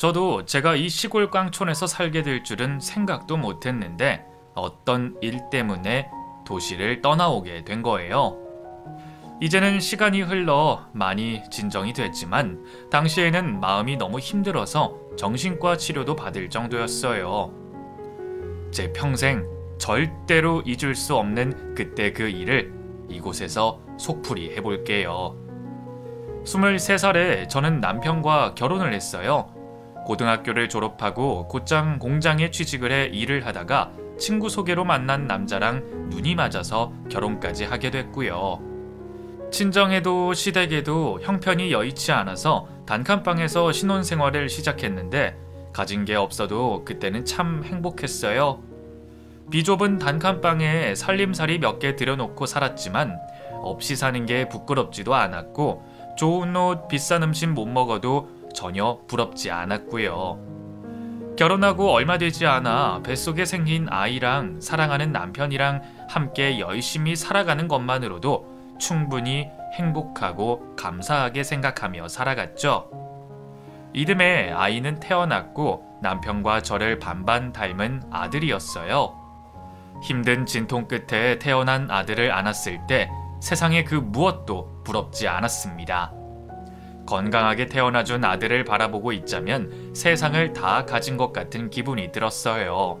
저도 제가 이 시골 깡촌에서 살게 될 줄은 생각도 못했는데 어떤 일 때문에 도시를 떠나오게 된 거예요. 이제는 시간이 흘러 많이 진정이 됐지만 당시에는 마음이 너무 힘들어서 정신과 치료도 받을 정도였어요. 제 평생 절대로 잊을 수 없는 그때 그 일을 이곳에서 속풀이 해볼게요. 23살에 저는 남편과 결혼을 했어요. 고등학교를 졸업하고 곧장 공장에 취직을 해 일을 하다가 친구 소개로 만난 남자랑 눈이 맞아서 결혼까지 하게 됐고요. 친정에도 시댁에도 형편이 여의치 않아서 단칸방에서 신혼생활을 시작했는데 가진 게 없어도 그때는 참 행복했어요. 비좁은 단칸방에 살림살이 몇 개 들여놓고 살았지만 없이 사는 게 부끄럽지도 않았고 좋은 옷, 비싼 음식 못 먹어도 전혀 부럽지 않았고요. 결혼하고 얼마 되지 않아 뱃속에 생긴 아이랑 사랑하는 남편이랑 함께 열심히 살아가는 것만으로도 충분히 행복하고 감사하게 생각하며 살아갔죠. 이듬해 아이는 태어났고 남편과 저를 반반 닮은 아들이었어요. 힘든 진통 끝에 태어난 아들을 안았을 때 세상의 그 무엇도 부럽지 않았습니다. 건강하게 태어나준 아들을 바라보고 있자면 세상을 다 가진 것 같은 기분이 들었어요.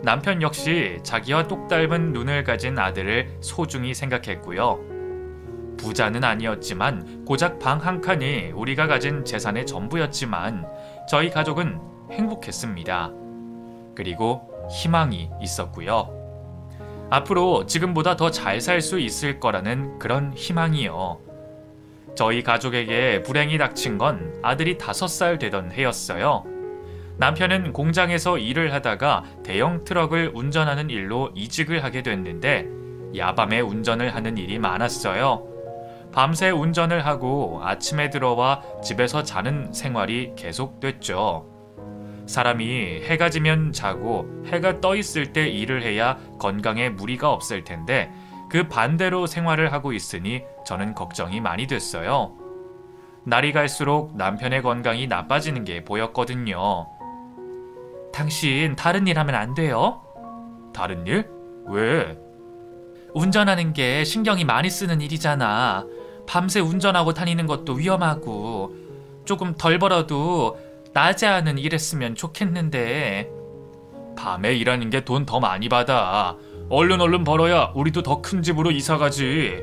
남편 역시 자기와 똑 닮은 눈을 가진 아들을 소중히 생각했고요. 부자는 아니었지만 고작 방 한 칸이 우리가 가진 재산의 전부였지만 저희 가족은 행복했습니다. 그리고 희망이 있었고요. 앞으로 지금보다 더 잘 살 수 있을 거라는 그런 희망이요. 저희 가족에게 불행이 닥친 건 아들이 5살 되던 해였어요. 남편은 공장에서 일을 하다가 대형 트럭을 운전하는 일로 이직을 하게 됐는데 야밤에 운전을 하는 일이 많았어요. 밤새 운전을 하고 아침에 들어와 집에서 자는 생활이 계속됐죠. 사람이 해가 지면 자고 해가 떠 있을 때 일을 해야 건강에 무리가 없을 텐데 그 반대로 생활을 하고 있으니 저는 걱정이 많이 됐어요. 날이 갈수록 남편의 건강이 나빠지는 게 보였거든요. 당신 다른 일 하면 안 돼요? 다른 일? 왜? 운전하는 게 신경이 많이 쓰는 일이잖아. 밤새 운전하고 다니는 것도 위험하고 조금 덜 벌어도 낮에 하는 일 했으면 좋겠는데. 밤에 일하는 게 돈 더 많이 받아. 얼른 벌어야 우리도 더 큰 집으로 이사 가지.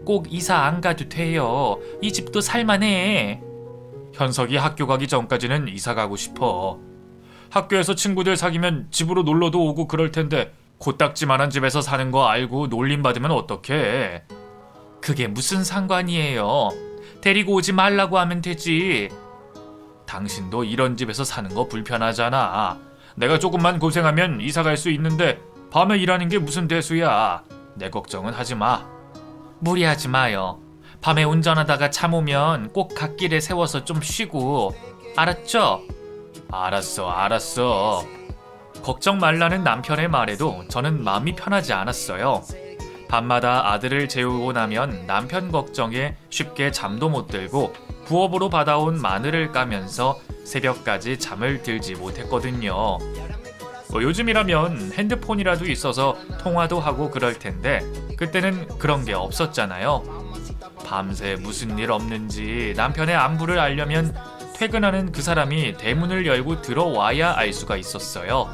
꼭 이사 안 가도 돼요. 이 집도 살만해. 현석이 학교 가기 전까지는 이사 가고 싶어. 학교에서 친구들 사귀면 집으로 놀러도 오고 그럴 텐데 코딱지만한 집에서 사는 거 알고 놀림 받으면 어떡해. 그게 무슨 상관이에요. 데리고 오지 말라고 하면 되지. 당신도 이런 집에서 사는 거 불편하잖아. 내가 조금만 고생하면 이사 갈 수 있는데 밤에 일하는 게 무슨 대수야. 내 걱정은 하지 마. 무리하지 마요. 밤에 운전하다가 잠 오면 꼭 갓길에 세워서 좀 쉬고. 알았죠? 알았어. 걱정 말라는 남편의 말에도 저는 마음이 편하지 않았어요. 밤마다 아들을 재우고 나면 남편 걱정에 쉽게 잠도 못 들고 부업으로 받아온 마늘을 까면서 새벽까지 잠을 들지 못했거든요. 요즘이라면 핸드폰이라도 있어서 통화도 하고 그럴 텐데 그때는 그런 게 없었잖아요. 밤새 무슨 일 없는지 남편의 안부를 알려면 퇴근하는 그 사람이 대문을 열고 들어와야 알 수가 있었어요.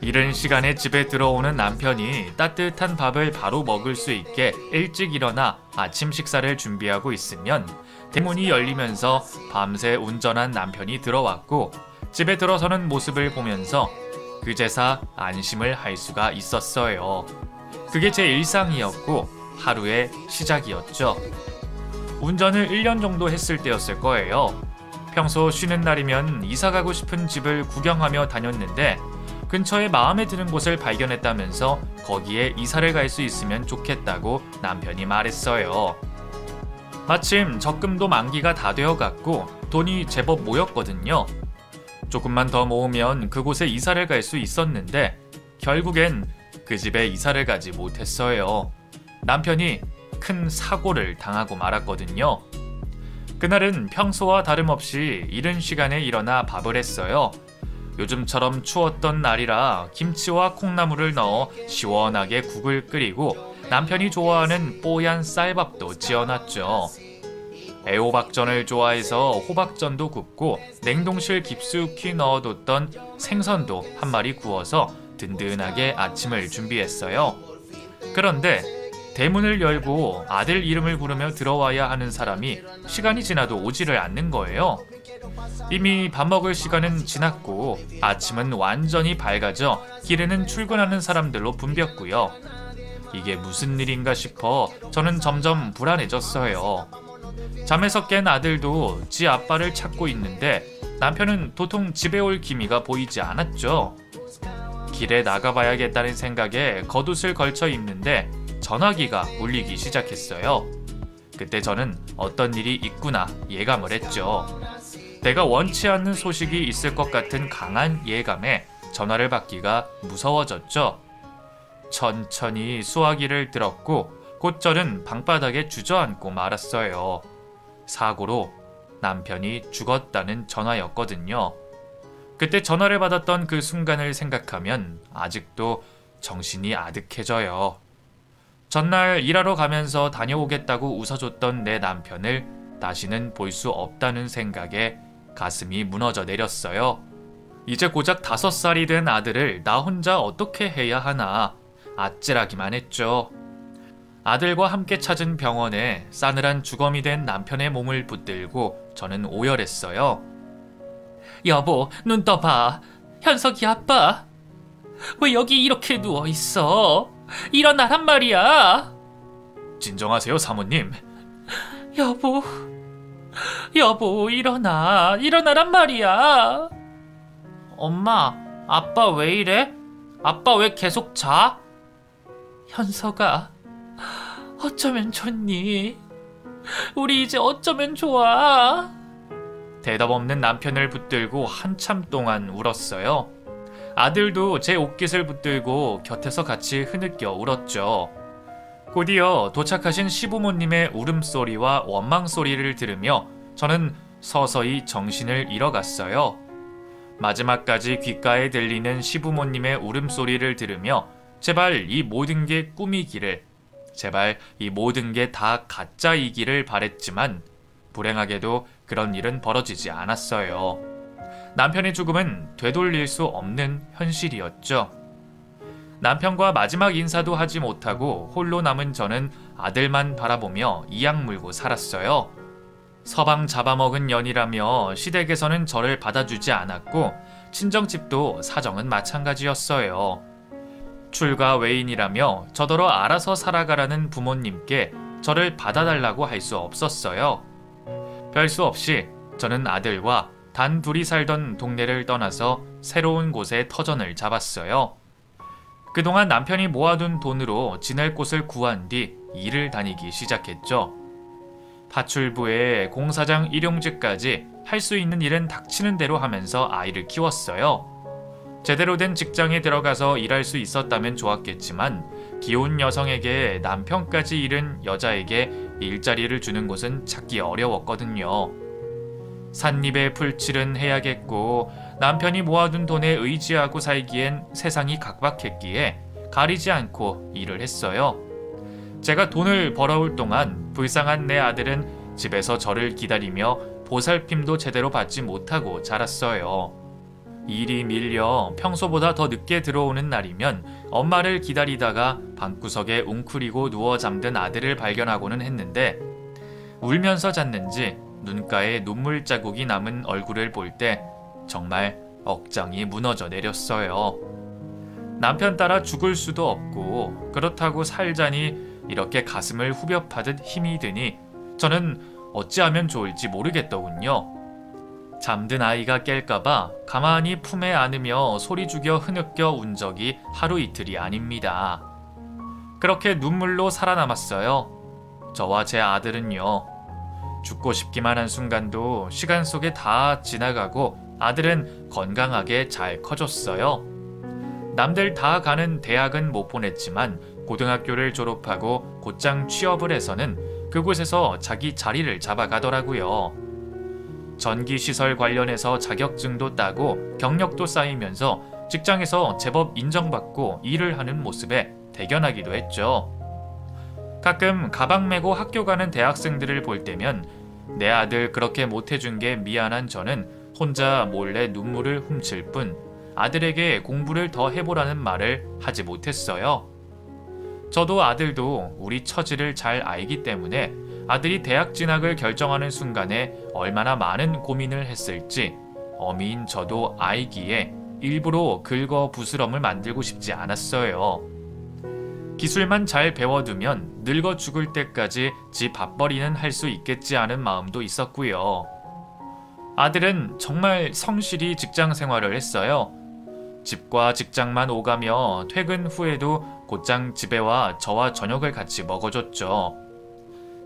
이른 시간에 집에 들어오는 남편이 따뜻한 밥을 바로 먹을 수 있게 일찍 일어나 아침 식사를 준비하고 있으면 대문이 열리면서 밤새 운전한 남편이 들어왔고 집에 들어서는 모습을 보면서 그제서 안심을 할 수가 있었어요. 그게 제 일상이었고 하루의 시작이었죠. 운전을 1년 정도 했을 때였을 거예요. 평소 쉬는 날이면 이사 가고 싶은 집을 구경하며 다녔는데 근처에 마음에 드는 곳을 발견했다면서 거기에 이사를 갈 수 있으면 좋겠다고 남편이 말했어요. 마침 적금도 만기가 다 되어갔고 돈이 제법 모였거든요. 조금만 더 모으면 그곳에 이사를 갈 수 있었는데 결국엔 그 집에 이사를 가지 못했어요. 남편이 큰 사고를 당하고 말았거든요. 그날은 평소와 다름없이 이른 시간에 일어나 밥을 했어요. 요즘처럼 추웠던 날이라 김치와 콩나물을 넣어 시원하게 국을 끓이고 남편이 좋아하는 뽀얀 쌀밥도 지어놨죠. 애호박전을 좋아해서 호박전도 굽고 냉동실 깊숙이 넣어뒀던 생선도 한 마리 구워서 든든하게 아침을 준비했어요. 그런데 대문을 열고 아들 이름을 부르며 들어와야 하는 사람이 시간이 지나도 오지를 않는 거예요. 이미 밥 먹을 시간은 지났고 아침은 완전히 밝아져 길에는 출근하는 사람들로 붐볐고요. 이게 무슨 일인가 싶어 저는 점점 불안해졌어요. 잠에서 깬 아들도 지 아빠를 찾고 있는데 남편은 도통 집에 올 기미가 보이지 않았죠. 길에 나가봐야겠다는 생각에 겉옷을 걸쳐 입는데 전화기가 울리기 시작했어요. 그때 저는 어떤 일이 있구나 예감을 했죠. 내가 원치 않는 소식이 있을 것 같은 강한 예감에 전화를 받기가 무서워졌죠. 천천히 수화기를 들었고 곧 저는 방바닥에 주저앉고 말았어요. 사고로 남편이 죽었다는 전화였거든요. 그때 전화를 받았던 그 순간을 생각하면 아직도 정신이 아득해져요. 전날 일하러 가면서 다녀오겠다고 웃어줬던 내 남편을 다시는 볼 수 없다는 생각에 가슴이 무너져 내렸어요. 이제 고작 5살이 된 아들을 나 혼자 어떻게 해야 하나 아찔하기만 했죠. 아들과 함께 찾은 병원에 싸늘한 주검이 된 남편의 몸을 붙들고 저는 오열했어요. 여보, 눈 떠봐. 현석이 아빠. 왜 여기 이렇게 누워있어? 일어나란 말이야. 진정하세요, 사모님. 여보, 일어나란 말이야. 엄마, 아빠 왜 이래? 아빠 왜 계속 자? 현석아, 어쩌면 좋니? 우리 이제 어쩌면 좋아? 대답 없는 남편을 붙들고 한참 동안 울었어요. 아들도 제 옷깃을 붙들고 곁에서 같이 흐느껴 울었죠. 곧이어 도착하신 시부모님의 울음소리와 원망소리를 들으며 저는 서서히 정신을 잃어갔어요. 마지막까지 귓가에 들리는 시부모님의 울음소리를 들으며 제발 이 모든 게 꿈이기를, 제발 이 모든 게 다 가짜이기를 바랬지만 불행하게도 그런 일은 벌어지지 않았어요. 남편의 죽음은 되돌릴 수 없는 현실이었죠. 남편과 마지막 인사도 하지 못하고 홀로 남은 저는 아들만 바라보며 이악 물고 살았어요. 서방 잡아먹은 년이라며 시댁에서는 저를 받아주지 않았고 친정집도 사정은 마찬가지였어요. 출가 외인이라며 저더러 알아서 살아가라는 부모님께 저를 받아달라고 할 수 없었어요. 별 수 없이 저는 아들과 단 둘이 살던 동네를 떠나서 새로운 곳에 터전을 잡았어요. 그동안 남편이 모아둔 돈으로 지낼 곳을 구한 뒤 일을 다니기 시작했죠. 파출부에 공사장 일용직까지 할 수 있는 일은 닥치는 대로 하면서 아이를 키웠어요. 제대로 된 직장에 들어가서 일할 수 있었다면 좋았겠지만 기혼 여성에게 남편까지 잃은 여자에게 일자리를 주는 곳은 찾기 어려웠거든요. 삿입에 풀칠은 해야겠고 남편이 모아둔 돈에 의지하고 살기엔 세상이 각박했기에 가리지 않고 일을 했어요. 제가 돈을 벌어올 동안 불쌍한 내 아들은 집에서 저를 기다리며 보살핌도 제대로 받지 못하고 자랐어요. 일이 밀려 평소보다 더 늦게 들어오는 날이면 엄마를 기다리다가 방구석에 웅크리고 누워 잠든 아들을 발견하고는 했는데 울면서 잤는지 눈가에 눈물 자국이 남은 얼굴을 볼 때 정말 억장이 무너져 내렸어요. 남편 따라 죽을 수도 없고 그렇다고 살자니 이렇게 가슴을 후벼 파듯 힘이 드니 저는 어찌하면 좋을지 모르겠더군요. 잠든 아이가 깰까봐 가만히 품에 안으며 소리 죽여 흐느껴 운 적이 하루 이틀이 아닙니다. 그렇게 눈물로 살아남았어요. 저와 제 아들은요. 죽고 싶기만 한 순간도 시간 속에 다 지나가고 아들은 건강하게 잘 커졌어요. 남들 다 가는 대학은 못 보냈지만 고등학교를 졸업하고 곧장 취업을 해서는 그곳에서 자기 자리를 잡아가더라고요. 전기시설 관련해서 자격증도 따고 경력도 쌓이면서 직장에서 제법 인정받고 일을 하는 모습에 대견하기도 했죠. 가끔 가방 메고 학교 가는 대학생들을 볼 때면 내 아들 그렇게 못해준 게 미안한 저는 혼자 몰래 눈물을 훔칠 뿐 아들에게 공부를 더 해보라는 말을 하지 못했어요. 저도 아들도 우리 처지를 잘 알기 때문에 아들이 대학 진학을 결정하는 순간에 얼마나 많은 고민을 했을지 어미인 저도 알기에 일부러 긁어 부스럼을 만들고 싶지 않았어요. 기술만 잘 배워두면 늙어 죽을 때까지 지 밥벌이는 할 수 있겠지 하는 마음도 있었고요. 아들은 정말 성실히 직장 생활을 했어요. 집과 직장만 오가며 퇴근 후에도 곧장 집에 와 저와 저녁을 같이 먹어줬죠.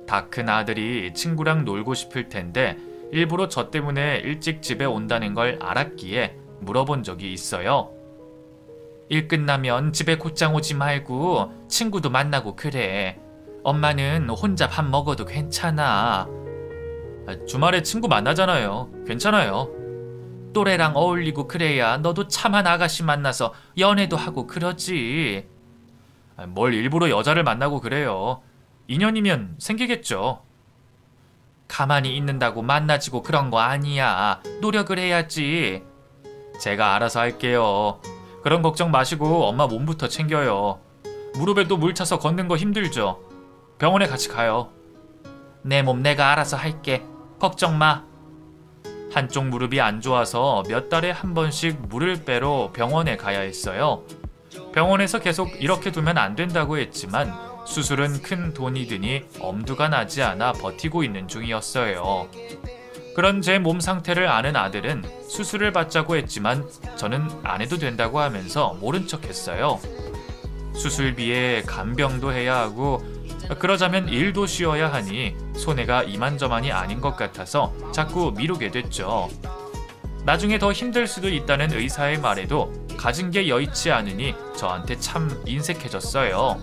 다 큰 아들이 친구랑 놀고 싶을 텐데 일부러 저 때문에 일찍 집에 온다는 걸 알았기에 물어본 적이 있어요. 일 끝나면 집에 곧장 오지 말고 친구도 만나고 그래. 엄마는 혼자 밥 먹어도 괜찮아. 주말에 친구 만나잖아요. 괜찮아요. 또래랑 어울리고 그래야 너도 참한 아가씨 만나서 연애도 하고 그러지. 뭘 일부러 여자를 만나고 그래요. 인연이면 생기겠죠. 가만히 있는다고 만나지고 그런 거 아니야. 노력을 해야지. 제가 알아서 할게요. 그런 걱정 마시고 엄마 몸부터 챙겨요. 무릎에도 물 차서 걷는 거 힘들죠. 병원에 같이 가요. 내 몸 내가 알아서 할게. 걱정 마. 한쪽 무릎이 안 좋아서 몇 달에 한 번씩 물을 빼러 병원에 가야 했어요. 병원에서 계속 이렇게 두면 안 된다고 했지만 수술은 큰 돈이 드니 엄두가 나지 않아 버티고 있는 중이었어요. 그런 제 몸 상태를 아는 아들은 수술을 받자고 했지만 저는 안 해도 된다고 하면서 모른 척 했어요. 수술비에 간병도 해야 하고 그러자면 일도 쉬어야 하니 손해가 이만저만이 아닌 것 같아서 자꾸 미루게 됐죠. 나중에 더 힘들 수도 있다는 의사의 말에도 가진 게 여의치 않으니 저한테 참 인색해졌어요.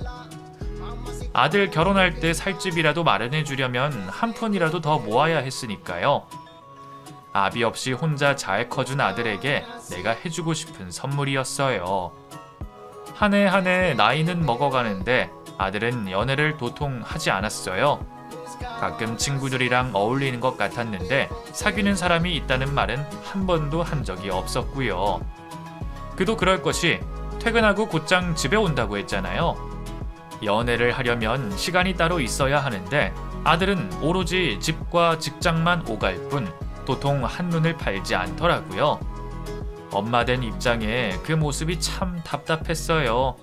아들 결혼할 때 살집이라도 마련해 주려면 한 푼이라도 더 모아야 했으니까요. 아비 없이 혼자 잘 커준 아들에게 내가 해주고 싶은 선물이었어요. 한 해 한 해 나이는 먹어가는데 아들은 연애를 도통 하지 않았어요. 가끔 친구들이랑 어울리는 것 같았는데 사귀는 사람이 있다는 말은 한 번도 한 적이 없었고요. 그도 그럴 것이 퇴근하고 곧장 집에 온다고 했잖아요. 연애를 하려면 시간이 따로 있어야 하는데 아들은 오로지 집과 직장만 오갈 뿐 도통 한눈을 팔지 않더라고요. 엄마 된 입장에 그 모습이 참 답답했어요.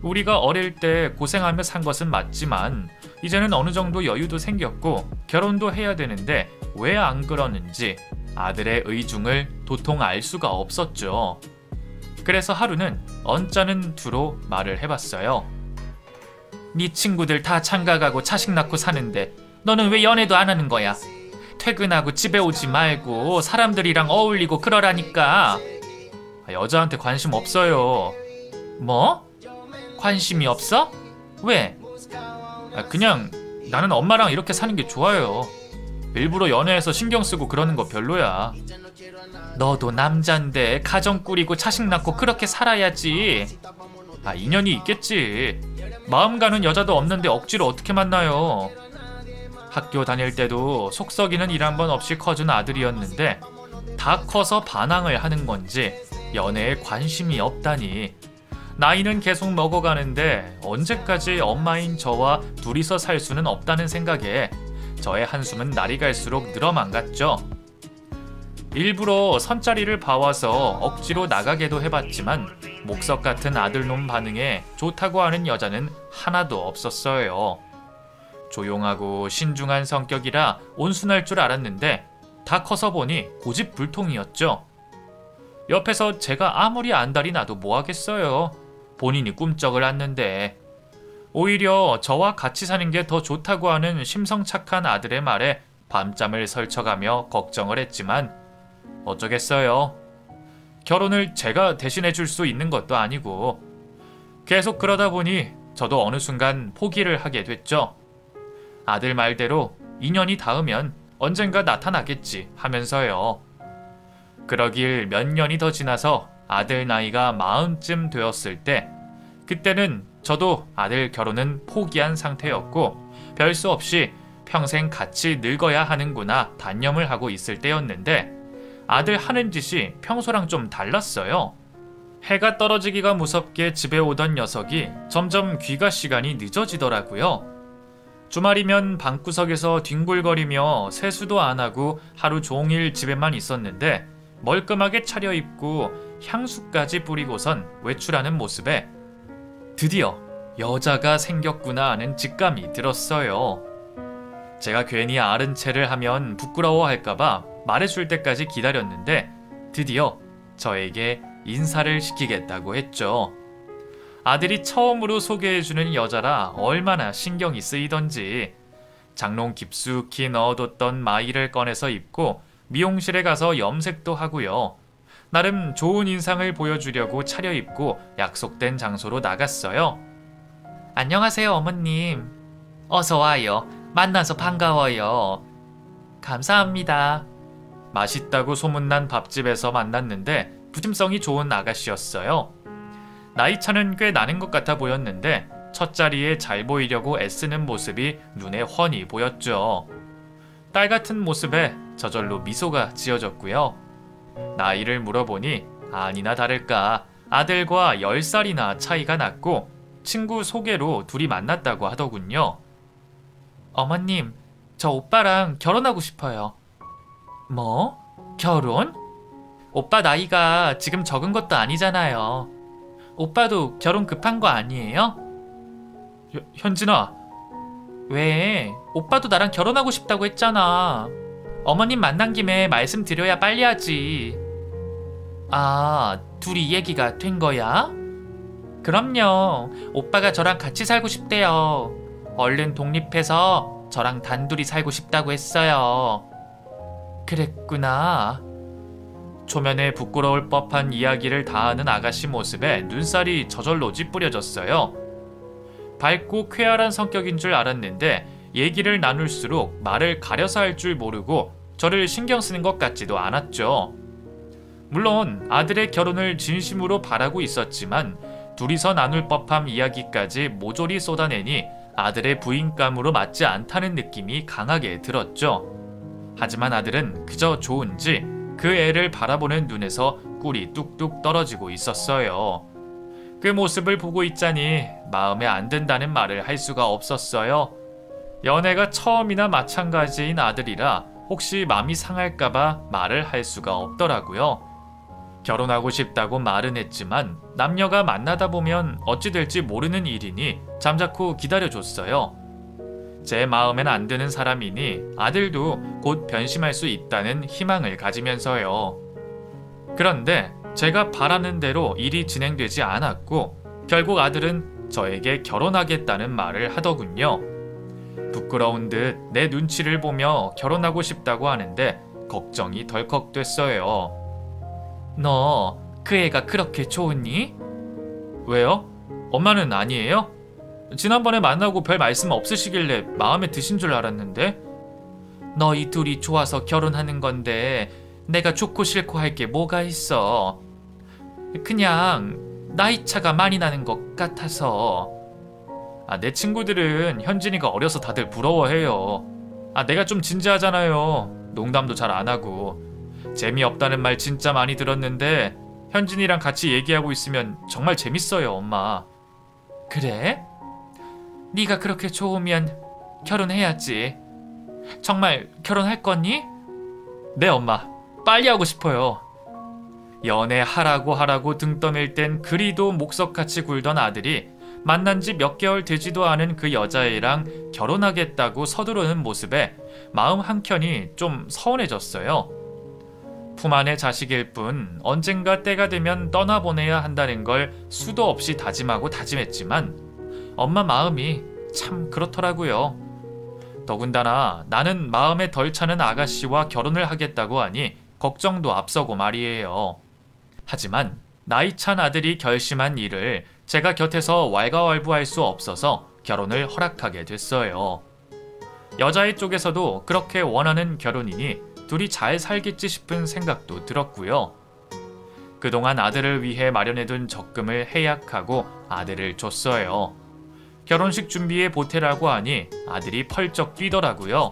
우리가 어릴 때 고생하며 산 것은 맞지만 이제는 어느 정도 여유도 생겼고 결혼도 해야 되는데 왜 안 그러는지 아들의 의중을 도통 알 수가 없었죠. 그래서 하루는 언짢은 투로 말을 해봤어요. 네 친구들 다 장가가고 자식 낳고 사는데 너는 왜 연애도 안 하는 거야? 퇴근하고 집에 오지 말고 사람들이랑 어울리고 그러라니까. 여자한테 관심 없어요. 뭐? 관심이 없어? 왜? 그냥 나는 엄마랑 이렇게 사는 게 좋아요. 일부러 연애해서 신경 쓰고 그러는 거 별로야. 너도 남잔데 가정 꾸리고 자식 낳고 그렇게 살아야지. 인연이 있겠지. 마음 가는 여자도 없는데 억지로 어떻게 만나요. 학교 다닐 때도 속 썩이는 일 한 번 없이 커준 아들이었는데 다 커서 반항을 하는 건지 연애에 관심이 없다니. 나이는 계속 먹어가는데 언제까지 엄마인 저와 둘이서 살 수는 없다는 생각에 저의 한숨은 날이 갈수록 늘어만 갔죠. 일부러 선자리를 봐와서 억지로 나가게도 해봤지만 목석 같은 아들놈 반응에 좋다고 하는 여자는 하나도 없었어요. 조용하고 신중한 성격이라 온순할 줄 알았는데 다 커서 보니 고집불통이었죠. 옆에서 제가 아무리 안달이 나도 뭐하겠어요. 본인이 꿈쩍을 않는데. 오히려 저와 같이 사는 게 더 좋다고 하는 심성착한 아들의 말에 밤잠을 설쳐가며 걱정을 했지만 어쩌겠어요. 결혼을 제가 대신해 줄 수 있는 것도 아니고. 계속 그러다 보니 저도 어느 순간 포기를 하게 됐죠. 아들 말대로 인연이 닿으면 언젠가 나타나겠지 하면서요. 그러길 몇 년이 더 지나서 아들 나이가 40쯤 되었을 때, 그때는 저도 아들 결혼은 포기한 상태였고 별 수 없이 평생 같이 늙어야 하는구나 단념을 하고 있을 때였는데, 아들 하는 짓이 평소랑 좀 달랐어요. 해가 떨어지기가 무섭게 집에 오던 녀석이 점점 귀가 시간이 늦어지더라고요. 주말이면 방구석에서 뒹굴거리며 세수도 안 하고 하루 종일 집에만 있었는데 멀끔하게 차려입고 향수까지 뿌리고선 외출하는 모습에 드디어 여자가 생겼구나 하는 직감이 들었어요. 제가 괜히 아른 체를 하면 부끄러워할까봐 말해줄 때까지 기다렸는데 드디어 저에게 인사를 시키겠다고 했죠. 아들이 처음으로 소개해주는 여자라 얼마나 신경이 쓰이던지 장롱 깊숙이 넣어뒀던 마이를 꺼내서 입고 미용실에 가서 염색도 하고요. 나름 좋은 인상을 보여주려고 차려입고 약속된 장소로 나갔어요. 안녕하세요, 어머님. 어서 와요. 만나서 반가워요. 감사합니다. 맛있다고 소문난 밥집에서 만났는데 부침성이 좋은 아가씨였어요. 나이 차는 꽤 나는 것 같아 보였는데 첫 자리에 잘 보이려고 애쓰는 모습이 눈에 훤히 보였죠. 딸 같은 모습에 저절로 미소가 지어졌고요. 나이를 물어보니 아니나 다를까 아들과 10살이나 차이가 났고 친구 소개로 둘이 만났다고 하더군요. 어머님, 저 오빠랑 결혼하고 싶어요. 뭐? 결혼? 오빠 나이가 지금 적은 것도 아니잖아요. 오빠도 결혼 급한 거 아니에요? 현진아. 왜? 오빠도 나랑 결혼하고 싶다고 했잖아. 어머님 만난 김에 말씀드려야 빨리 하지. 아, 둘이 얘기가 된 거야? 그럼요. 오빠가 저랑 같이 살고 싶대요. 얼른 독립해서 저랑 단둘이 살고 싶다고 했어요. 그랬구나. 초면에 부끄러울 법한 이야기를 다 하는 아가씨 모습에 눈살이 저절로 찌푸려졌어요. 밝고 쾌활한 성격인 줄 알았는데 얘기를 나눌수록 말을 가려서 할 줄 모르고 저를 신경 쓰는 것 같지도 않았죠. 물론 아들의 결혼을 진심으로 바라고 있었지만 둘이서 나눌 법한 이야기까지 모조리 쏟아내니 아들의 부인감으로 맞지 않다는 느낌이 강하게 들었죠. 하지만 아들은 그저 좋은지 그 애를 바라보는 눈에서 꿀이 뚝뚝 떨어지고 있었어요. 그 모습을 보고 있자니 마음에 안 든다는 말을 할 수가 없었어요. 연애가 처음이나 마찬가지인 아들이라 혹시 마음이 상할까봐 말을 할 수가 없더라고요. 결혼하고 싶다고 말은 했지만 남녀가 만나다 보면 어찌 될지 모르는 일이니 잠자코 기다려줬어요. 제 마음엔 안 드는 사람이니 아들도 곧 변심할 수 있다는 희망을 가지면서요. 그런데 제가 바라는 대로 일이 진행되지 않았고 결국 아들은 저에게 결혼하겠다는 말을 하더군요. 부끄러운 듯 내 눈치를 보며 결혼하고 싶다고 하는데 걱정이 덜컥 됐어요. 너 그 애가 그렇게 좋으니? 왜요? 엄마는 아니에요? 지난번에 만나고 별 말씀 없으시길래 마음에 드신 줄 알았는데. 너희 둘이 좋아서 결혼하는 건데 내가 좋고 싫고 할 게 뭐가 있어. 그냥 나이 차가 많이 나는 것 같아서. 내 친구들은 현진이가 어려서 다들 부러워해요. 내가 좀 진지하잖아요. 농담도 잘 안 하고. 재미없다는 말 진짜 많이 들었는데 현진이랑 같이 얘기하고 있으면 정말 재밌어요, 엄마. 그래? 네가 그렇게 좋으면 결혼해야지. 정말 결혼할 거니? 네, 엄마. 빨리 하고 싶어요. 연애하라고 등 떠밀 땐 그리도 목석같이 굴던 아들이 만난 지 몇 개월 되지도 않은 그 여자애랑 결혼하겠다고 서두르는 모습에 마음 한켠이 좀 서운해졌어요. 품 안의 자식일 뿐 언젠가 때가 되면 떠나보내야 한다는 걸 수도 없이 다짐하고 다짐했지만 엄마 마음이 참 그렇더라고요. 더군다나 나는 마음에 덜 차는 아가씨와 결혼을 하겠다고 하니 걱정도 앞서고 말이에요. 하지만 나이 찬 아들이 결심한 일을 제가 곁에서 왈가왈부할 수 없어서 결혼을 허락하게 됐어요. 여자의 쪽에서도 그렇게 원하는 결혼이니 둘이 잘 살겠지 싶은 생각도 들었고요. 그동안 아들을 위해 마련해둔 적금을 해약하고 아들을 줬어요. 결혼식 준비에 보태라고 하니 아들이 펄쩍 뛰더라고요.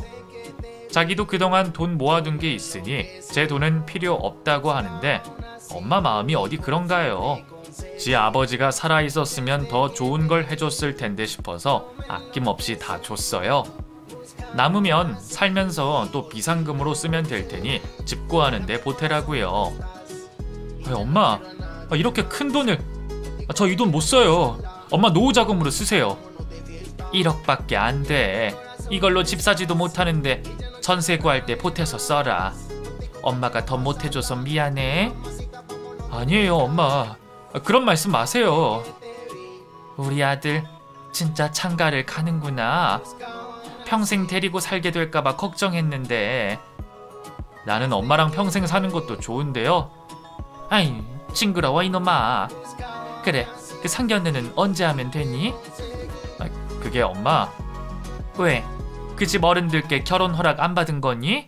자기도 그동안 돈 모아둔 게 있으니 제 돈은 필요 없다고 하는데 엄마 마음이 어디 그런가요? 지 아버지가 살아있었으면 더 좋은 걸 해줬을 텐데 싶어서 아낌없이 다 줬어요. 남으면 살면서 또 비상금으로 쓰면 될 테니 집 구하는데 보태라고요. 엄마, 이렇게 큰 돈을 저 이 돈 못 써요. 엄마 노후자금으로 쓰세요. 1억밖에 안 돼. 이걸로 집 사지도 못하는데 전세 구할 때 보태서 써라. 엄마가 더 못해줘서 미안해. 아니에요 엄마, 그런 말씀 마세요. 우리 아들 진짜 창가를 가는구나. 평생 데리고 살게 될까봐 걱정했는데. 나는 엄마랑 평생 사는 것도 좋은데요. 아이 징그러워 이놈아. 그래, 그 상견례는 언제 하면 되니? 그게 엄마. 왜? 그 집 어른들께 결혼 허락 안 받은 거니?